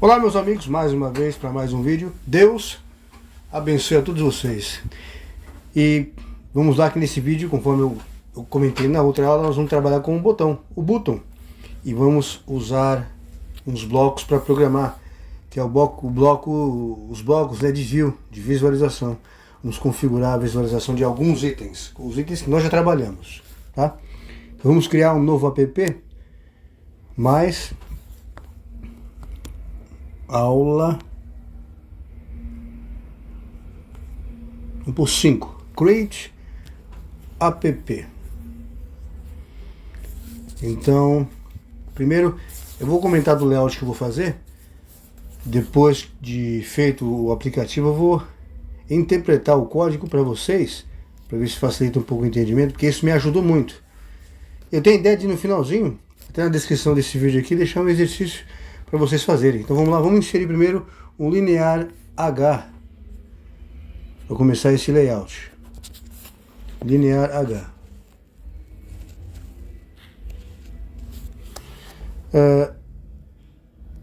Olá meus amigos, mais uma vez para mais um vídeo. Deus abençoe a todos vocês. E vamos lá que nesse vídeo, conforme eu comentei na outra aula, nós vamos trabalhar com um botão, o button. E vamos usar uns blocos para programar, que é os blocos, né, de view, de visualização. Vamos configurar a visualização de alguns itens, os itens que nós já trabalhamos, tá? Então, vamos criar um novo app, mais aula 5, create app. Então, primeiro eu vou comentar do layout que eu vou fazer. Depois de feito o aplicativo, eu vou interpretar o código para vocês, para ver se facilita um pouco o entendimento, porque isso me ajudou muito. Eu tenho ideia de no finalzinho, até na descrição desse vídeo aqui, deixar um exercício para vocês fazerem. Então vamos lá, vamos inserir primeiro um linear H para começar esse layout. Linear H.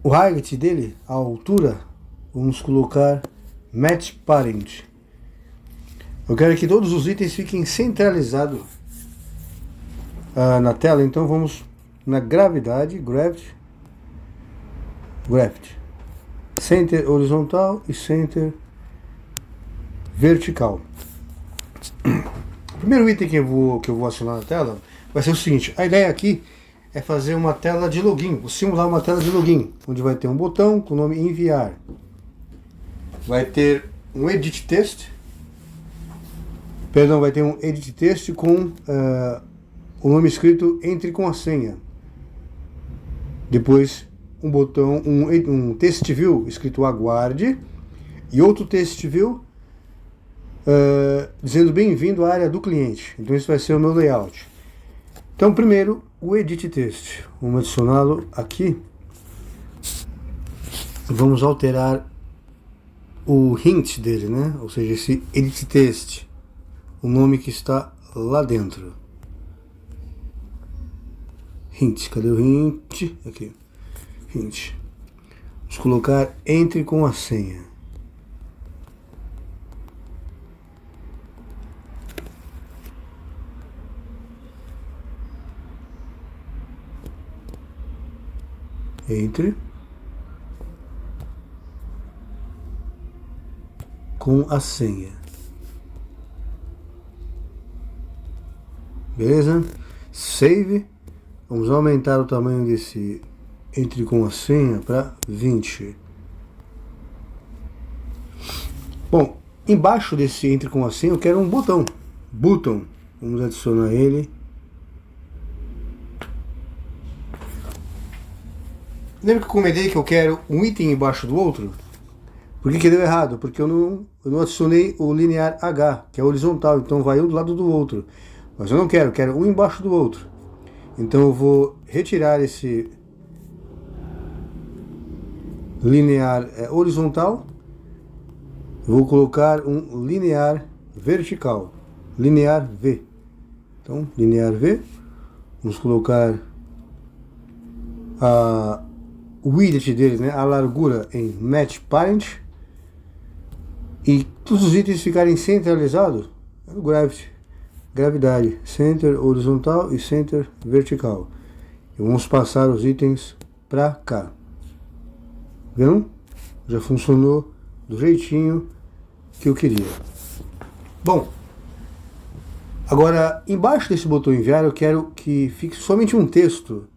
O height dele, a altura, vamos colocar match parent. Eu quero que todos os itens fiquem centralizados na tela, então vamos na gravity, center horizontal e center vertical. O primeiro item que eu vou acionar na tela vai ser o seguinte: a ideia aqui é fazer uma tela de login, vou simular uma tela de login, onde vai ter um botão com o nome enviar, vai ter um edit text, vai ter um edit text com o nome escrito entre com a senha, depois um botão, um text view escrito aguarde e outro text view dizendo bem-vindo à área do cliente. Então esse vai ser o meu layout. Então primeiro o edit text, vamos adicioná-lo aqui, vamos alterar o hint dele, né? Ou seja, esse edit text, o nome que está lá dentro. Hint, cadê o hint? Aqui. Hint. Vamos colocar entre com a senha. Entre com a senha. Beleza? Save. Vamos aumentar o tamanho desse entre com a senha para 20. Bom, embaixo desse entre com a senha eu quero um botão. Button. Vamos adicionar ele. Lembra que eu comentei que eu quero um item embaixo do outro? Por que deu errado? Porque eu não adicionei o linear H, que é horizontal, então vai um do lado do outro. Mas eu não quero um embaixo do outro. Então eu vou retirar esse linear horizontal, vou colocar um linear vertical, linear V. Então, linear V, vamos colocar o width dele, né, a largura em match parent, e todos os itens ficarem centralizados no gravidade, center horizontal e center vertical. E vamos passar os itens para cá. Viram? Já funcionou do jeitinho que eu queria. Bom, agora embaixo desse botão enviar eu quero que fique somente um texto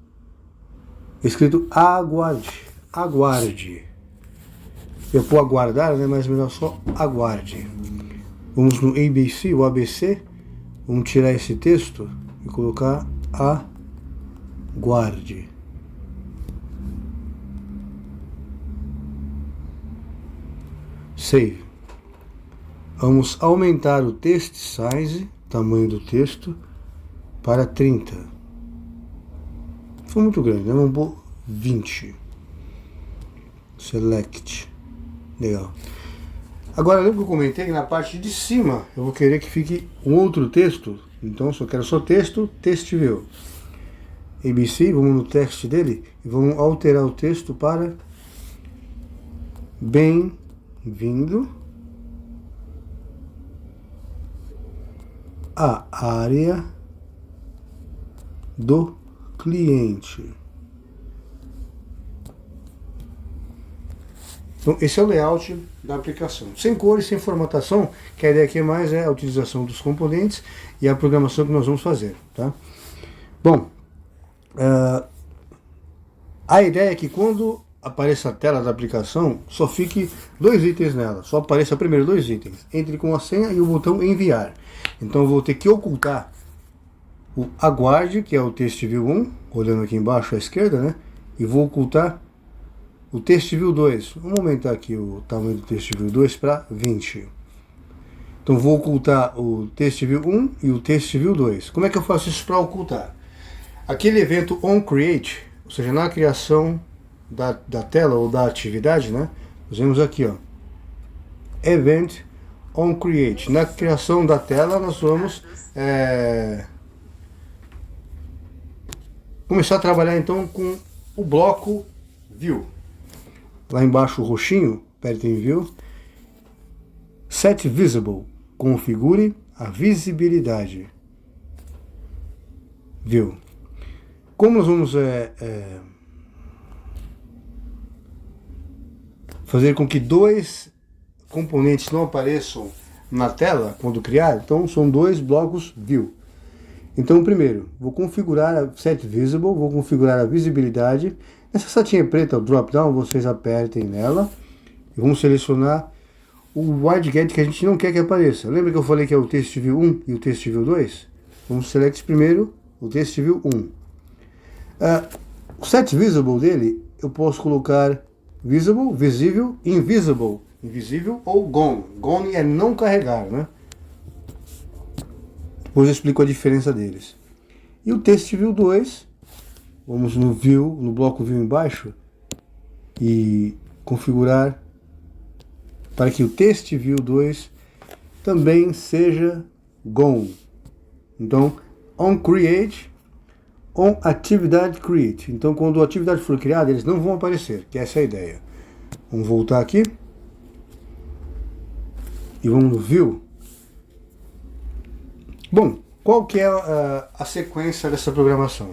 escrito aguarde. Eu vou aguardar, né, mas melhor só aguarde. Vamos no ABC, o ABC, vamos tirar esse texto e colocar aguarde. Save. Vamos aumentar o text size, tamanho do texto, para 30. Foi muito grande, né? Vamos pôr 20. Select. Legal. Agora, lembra que eu comentei que na parte de cima eu vou querer que fique um outro texto. Então, se eu quero só texto, text view. ABC, vamos no text dele e vamos alterar o texto para Bem-vindo à área do cliente. Então, esse é o layout da aplicação. Sem cores, sem formatação, que a ideia aqui mais é a utilização dos componentes e a programação que nós vamos fazer. Tá? Bom, a ideia é que quando apareça a tela da aplicação, só fique 2 itens nela. Só apareça primeiro 2 itens. Entre com a senha e o botão enviar. Então eu vou ter que ocultar o aguarde, que é o Test View 1, olhando aqui embaixo à esquerda, né? E vou ocultar o Test View 2. Vamos aumentar aqui o tamanho do Test View 2 para 20. Então vou ocultar o Test View 1 e o Test View 2. Como é que eu faço isso para ocultar? Aquele evento onCreate, ou seja, na criação da tela ou da atividade, né? Nós vemos aqui, ó, Event onCreate. Na criação da tela nós vamos começar a trabalhar então com o bloco View. Lá embaixo o roxinho, aperta em View. Set Visible. Configure a visibilidade. View. Como nós vamos fazer com que 2 componentes não apareçam na tela quando criar, então são 2 blocos View. Então primeiro, vou configurar a Set Visible, vou configurar a visibilidade. Essa setinha preta, o drop down, vocês apertem nela e vamos selecionar o widget que a gente não quer que apareça. Lembra que eu falei que é o Test View 1 e o Test View 2? Vamos select primeiro o Test View 1. O Set Visible dele, eu posso colocar Visible, visível, Invisible, invisível ou Gone. Gone é não carregar, né? Depois eu explico a diferença deles. E o Test View 2, vamos no View, no bloco View embaixo e configurar para que o Test View 2 também seja Gone. Então, onCreate, onActividade Create. Então, quando a atividade for criada, eles não vão aparecer, que essa é a ideia. Vamos voltar aqui e vamos no View. Bom, qual que é a sequência dessa programação?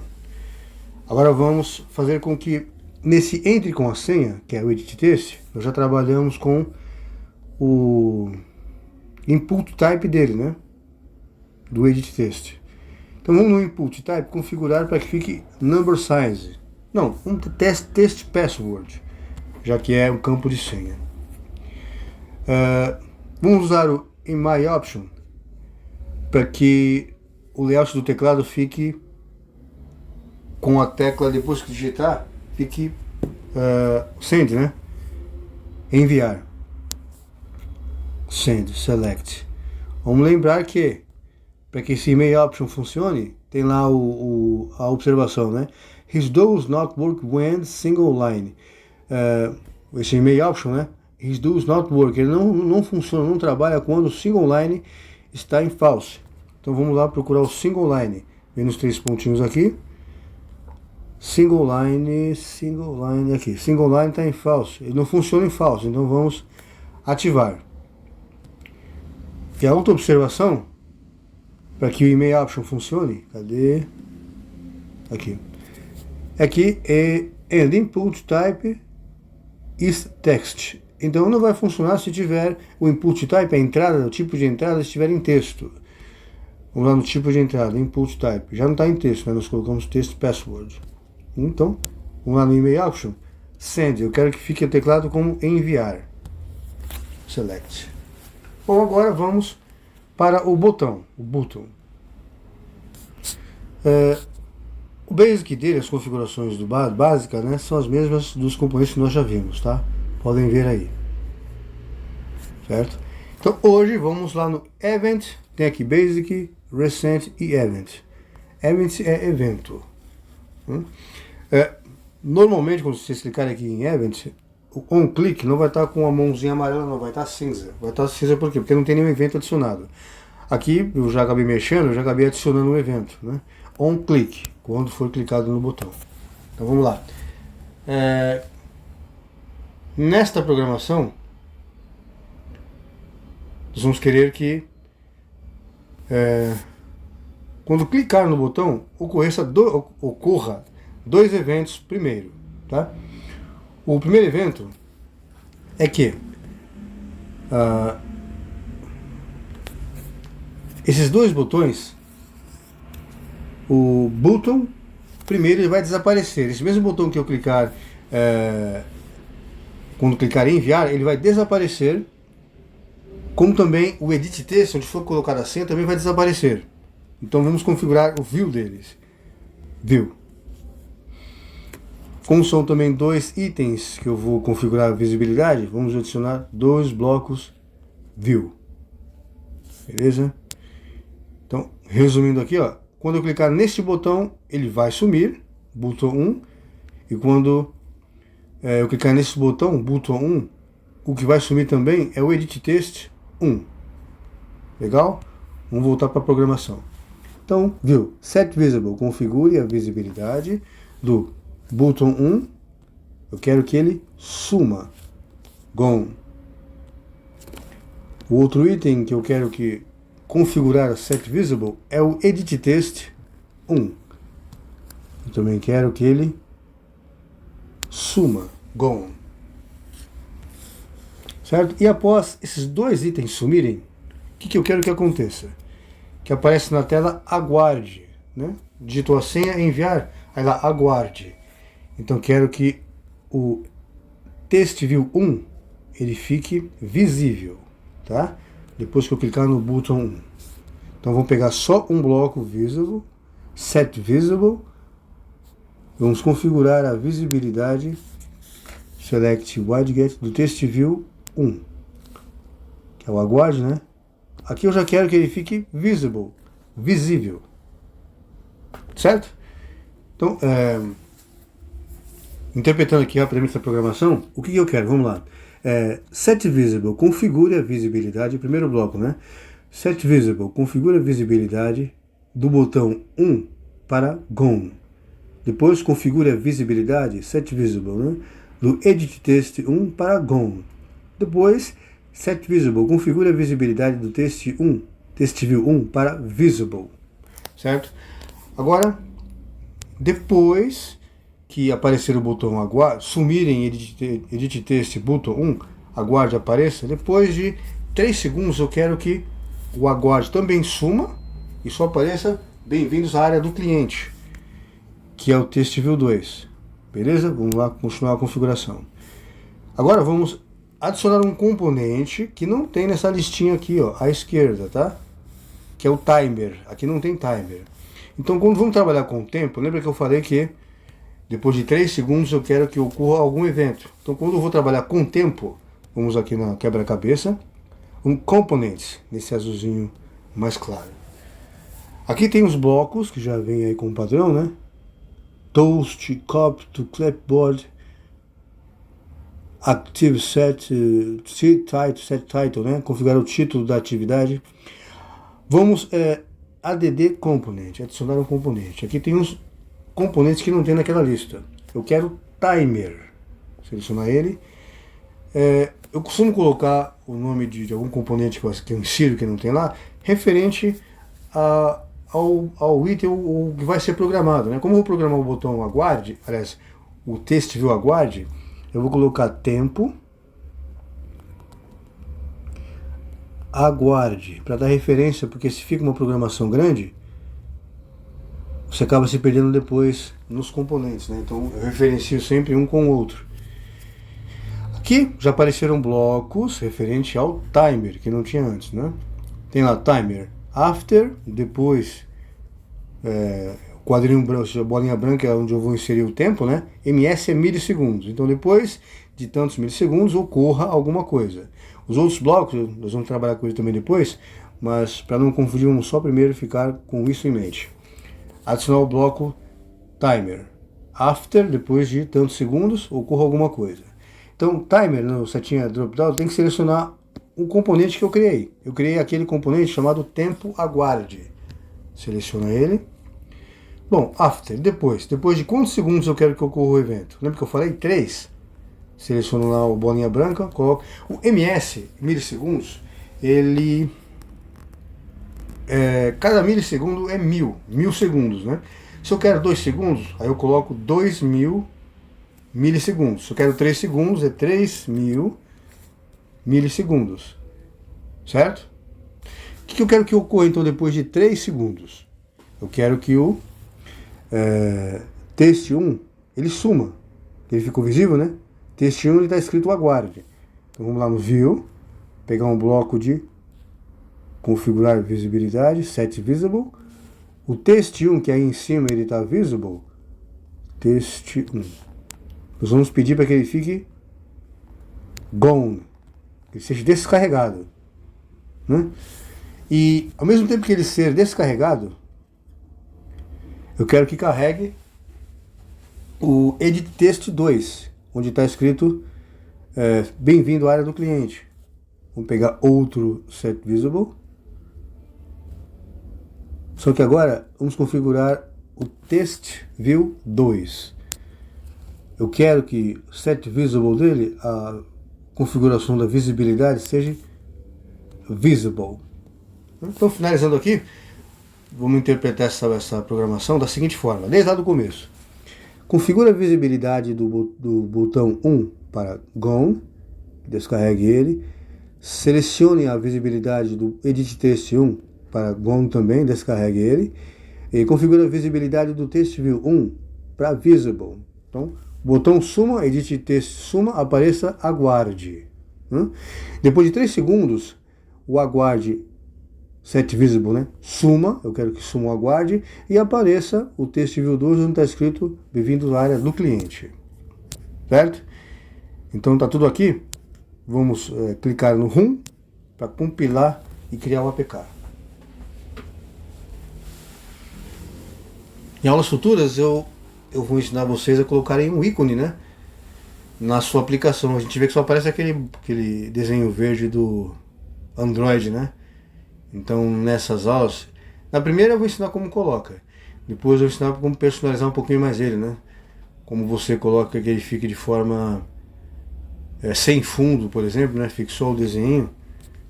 Agora vamos fazer com que nesse entre com a senha, que é o Edit Test, nós já trabalhamos com o input type dele, né? Do Edit Test. Então vamos no input type configurar para que fique number size. Não, vamos test password, já que é um campo de senha. Vamos usar o in my option para que o layout do teclado fique com a tecla, depois que digitar, fique send, né? Enviar. Send, select. Vamos lembrar que para que esse email option funcione, tem lá a observação, né? His does not work when single line. Esse email option, né? His does not work. Ele não funciona, não trabalha quando o single line está em false. Então vamos lá procurar o single line. Vem nos 3 pontinhos aqui. Single line aqui. Single line está em false. Ele não funciona em false, então vamos ativar. E a outra observação, para que o email option funcione, cadê? Aqui. Aqui é input type is text. Então não vai funcionar se tiver o input type, a entrada, o tipo de entrada estiver em texto. Vamos lá no tipo de entrada, input type. Já não está em texto, né? Nós colocamos text password. Então, vamos lá no email option. Send, eu quero que fique o teclado como enviar. Select. Bom, agora vamos para o botão. O button. O basic dele, as configurações do básica, né, são as mesmas dos componentes que nós já vimos, tá? Podem ver aí. Certo? Então hoje vamos lá no Event. Tem aqui Basic, Recent e Event. Event é evento. Normalmente, quando vocês clicarem aqui em Event, o onClick não vai estar com a mãozinha amarela, não, vai estar cinza. Vai estar cinza por quê? Porque não tem nenhum evento adicionado. Aqui eu já acabei mexendo, eu já acabei adicionando um evento, né? OnClick, quando for clicado no botão. Então vamos lá. Nesta programação, nós vamos querer que quando clicar no botão ocorra dois eventos primeiro, tá? O primeiro evento é que esses dois botões, o botão primeiro ele vai desaparecer. Esse mesmo botão que eu clicar, quando clicar em enviar, ele vai desaparecer, como também o edit text, onde for colocada a senha, também vai desaparecer. Então vamos configurar o view deles. View. Como são também dois itens que eu vou configurar a visibilidade, vamos adicionar dois blocos view. Beleza? Então, resumindo aqui, ó, quando eu clicar neste botão, ele vai sumir, botão 1, e quando eu clicar nesse botão, botão 1, o que vai sumir também é o edit text 1. Legal? Vamos voltar para a programação. Então, viu? Set visible, configure a visibilidade do botão 1. Eu quero que ele suma. Gone. O outro item que eu quero que configurar a set visible é o edit text 1. Eu também quero que ele suma. Gone. Certo? E após esses dois itens sumirem, o que eu quero que aconteça? Que aparece na tela aguarde, né? Digitou a senha, enviar, aí lá aguarde. Então quero que o text view 1 ele fique visível, tá? Depois que eu clicar no botão 1. Então vamos pegar só um bloco visible, set visible. Vamos configurar a visibilidade, select widget do text view 1, que é o aguarde, né? Aqui eu já quero que ele fique visible, visível, certo? Então, interpretando aqui rapidamente essa programação, o que eu quero? Vamos lá. Set visible, configure a visibilidade, primeiro bloco, né? Set visible, configure a visibilidade do botão 1 para gone. Depois configure a visibilidade, set visible, né? Do edit text 1 para gone. Depois, set visible, configure a visibilidade do text view 1 para visible, certo? Agora, depois que aparecer o botão aguarde, sumirem edit text botão 1, aguarde apareça, depois de 3 segundos eu quero que o aguarde também suma e só apareça bem-vindos à área do cliente, que é o text view 2. Beleza? Vamos lá continuar a configuração. Agora vamos adicionar um componente que não tem nessa listinha aqui, ó, à esquerda, tá? Que é o timer. Aqui não tem timer. Então, quando vamos trabalhar com o tempo, lembra que eu falei que depois de 3 segundos eu quero que ocorra algum evento. Então, quando eu vou trabalhar com o tempo, vamos aqui na quebra-cabeça, um component, nesse azulzinho mais claro. Aqui tem os blocos, que já vem aí com o padrão, né? Toast, copy to clipboard, active set title, né? Configurar o título da atividade. Vamos add component, adicionar um componente. Aqui tem uns componentes que não tem naquela lista. Eu quero timer, selecionar ele. Eu costumo colocar o nome de algum componente que eu insiro que não tem lá, referente ao item que vai ser programado, né? Como eu vou programar o botão aguarde, aliás, o text view aguarde, eu vou colocar tempo aguarde, para dar referência, porque se fica uma programação grande, você acaba se perdendo depois nos componentes, né? Então eu referencio sempre um com o outro. Aqui já apareceram blocos referente ao timer, que não tinha antes, né? Tem lá timer after, depois quadrinho branco, ou seja, bolinha branca é onde eu vou inserir o tempo, né? ms é milissegundos. Então depois de tantos milissegundos ocorra alguma coisa. Os outros blocos, nós vamos trabalhar com isso também depois, mas para não confundir, vamos só primeiro ficar com isso em mente. Adicionar o bloco timer. After, depois de tantos segundos, ocorra alguma coisa. Então, timer, no setinha drop-down, tem que selecionar um componente que eu criei. Eu criei aquele componente chamado tempo aguarde. Seleciona ele. Bom, after, depois de quantos segundos eu quero que ocorra o evento? Lembra que eu falei? 3. Seleciono lá o bolinha branca, coloco. O ms, milissegundos, ele... cada milissegundo é 1000 segundos, né? Se eu quero 2 segundos, aí eu coloco 2000 milissegundos. Se eu quero 3 segundos, é 3000 milissegundos. Certo? O que eu quero que ocorra então depois de 3 segundos? Eu quero que o test1 ele suma. Ele ficou visível, né? Test1 está escrito aguarde. Então vamos lá no View, pegar um bloco de configurar visibilidade, Set Visible. O test1 que aí em cima ele está visible, test1. Nós vamos pedir para que ele fique gone, que ele seja descarregado, né? E ao mesmo tempo que ele ser descarregado, eu quero que carregue o Edit Text 2, onde está escrito bem-vindo à área do cliente. Vamos pegar outro Set Visible. Só que agora vamos configurar o Test View 2. Eu quero que o Set Visible dele, a configuração da visibilidade seja Visible. Então, finalizando aqui, vamos interpretar essa programação da seguinte forma, desde lá do começo. Configura a visibilidade do botão 1 para Gone, descarregue ele. Selecione a visibilidade do Edit Text 1 para Gone também, descarregue ele. E configura a visibilidade do Text View 1 para Visible. Então, botão suma, Edit Text suma, apareça aguarde. Depois de 3 segundos, o aguarde Set Visible, né? Suma, eu quero que suma o aguarde e apareça o Text View 2 onde está escrito bem-vindo à área do cliente. Certo? Então tá tudo aqui. Vamos clicar no Run para compilar e criar o APK. Em aulas futuras eu vou ensinar vocês a colocarem um ícone, né, na sua aplicação. A gente vê que só aparece aquele desenho verde do Android, né? Então nessas aulas, na primeira eu vou ensinar como coloca, depois eu vou ensinar como personalizar um pouquinho mais ele, né? Como você coloca que ele fique de forma sem fundo, por exemplo, né? Fique só o desenho,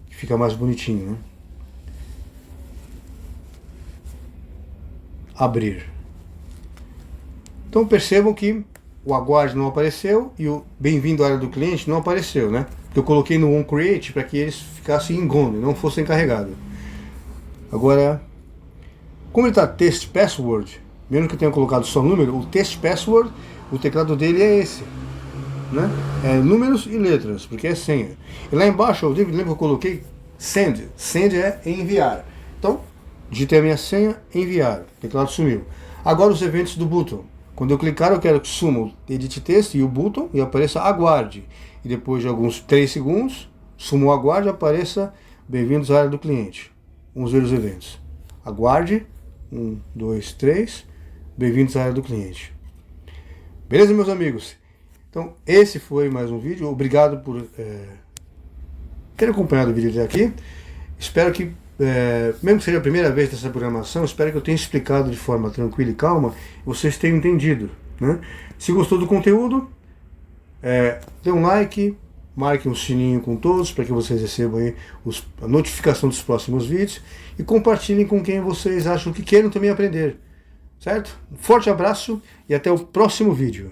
que fica mais bonitinho, né? Abrir. Então percebam que o aguarde não apareceu e o bem-vindo à área do cliente não apareceu, né? Porque eu coloquei no onCreate para que eles ficassem em gone, não fossem carregados. Agora, como ele está test password, mesmo que eu tenha colocado só número, o test password, o teclado dele é esse, né? É números e letras, porque é senha. E lá embaixo, lembra que eu coloquei send. Send é enviar. Então, digitei a minha senha, enviar. O teclado sumiu. Agora os eventos do botão. Quando eu clicar, eu quero que suma o Edit Text e o botão e apareça aguarde. E depois de alguns 3 segundos, suma o aguarde e apareça bem-vindos à área do cliente. Vamos ver os eventos. Aguarde. 1, 2, 3. Bem-vindos à área do cliente. Beleza, meus amigos? Então, esse foi mais um vídeo. Obrigado por ter acompanhado o vídeo até aqui. Espero que, mesmo que seja a primeira vez dessa programação, espero que eu tenha explicado de forma tranquila e calma e vocês tenham entendido, né? Se gostou do conteúdo, dê um like, marque um sininho com todos para que vocês recebam aí a notificação dos próximos vídeos e compartilhem com quem vocês acham que queiram também aprender, certo? Um forte abraço e até o próximo vídeo.